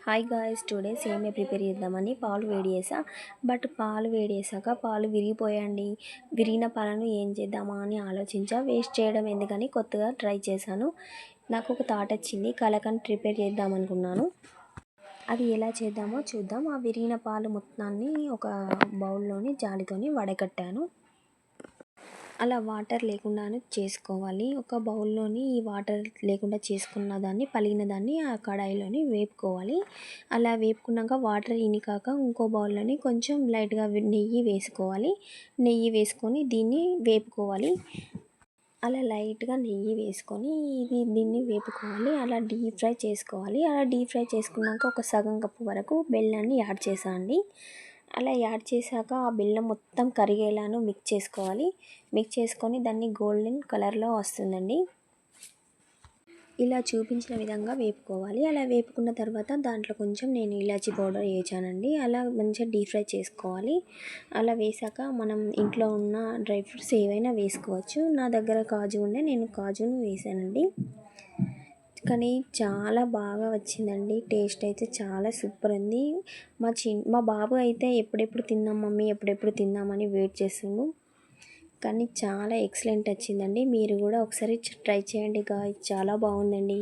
Hi guys, today సేమియా prepare చేద్దామని పాలు వేడి చేసా. బట్ పాలు వేడి చేసాక పాలు విరిగిపోయండి. విరిగిన పాలను ఏం చేద్దామా అని ఆలోచించా. వేస్ట్ చేయడం ఎందుకని కొత్తగా ట్రై చేశాను. నాకు ఒక థాట్ వచ్చింది, కలకండ్ ప్రిపేర్ చేద్దాం అనుకున్నాను. అది ఎలా చేద్దామో చూద్దాం. ఆ విరిగిన పాలు మొత్తాన్ని ఒక బౌల్లోని జాలితోని వడగట్టాను. అలా వాటర్ లేకుండానే చేసుకోవాలి. ఒక బౌల్లోని ఈ వాటర్ లేకుండా చేసుకున్న దాన్ని, పలిగిన దాన్ని ఆ కడాయిలోని వేపుకోవాలి. అలా వేపుకున్నాక వాటర్ ఇనికాక ఇంకో బౌల్లోని కొంచెం లైట్గా నెయ్యి వేసుకోవాలి. నెయ్యి వేసుకొని దీన్ని వేపుకోవాలి. అలా లైట్గా నెయ్యి వేసుకొని దీన్ని వేపుకోవాలి. అలా డీప్ ఫ్రై చేసుకోవాలి. అలా డీప్ ఫ్రై చేసుకున్నాక ఒక సగం కప్పు వరకు బెల్లాన్ని యాడ్ చేసాండి. అలా యాడ్ చేశాక ఆ బెల్లం మొత్తం కరిగేలాను మిక్స్ చేసుకోవాలి. మిక్స్ చేసుకొని దాన్ని గోల్డెన్ కలర్లో వస్తుందండి. ఇలా చూపించిన విధంగా వేపుకోవాలి. అలా వేపుకున్న తర్వాత దాంట్లో కొంచెం నేను ఇలాచీ పౌడర్ వేసానండి. అలా మంచిగా డీప్ ఫ్రై చేసుకోవాలి. అలా వేసాక మనం ఇంట్లో ఉన్న డ్రై ఫ్రూట్స్ ఏవైనా వేసుకోవచ్చు. నా దగ్గర కాజు ఉండే, నేను కాజును వేసానండి. కానీ చాలా బాగా వచ్చిందండి. టేస్ట్ అయితే చాలా సూపర్ ఉంది. మా బాబు అయితే ఎప్పుడెప్పుడు తిందాం మమ్మీ, ఎప్పుడెప్పుడు తిందామని వెయిట్ చేస్తున్నాడు. కానీ చాలా ఎక్సలెంట్ వచ్చిందండి. మీరు కూడా ఒకసారి ట్రై చేయండి గాయ్స్, చాలా బాగుందండి.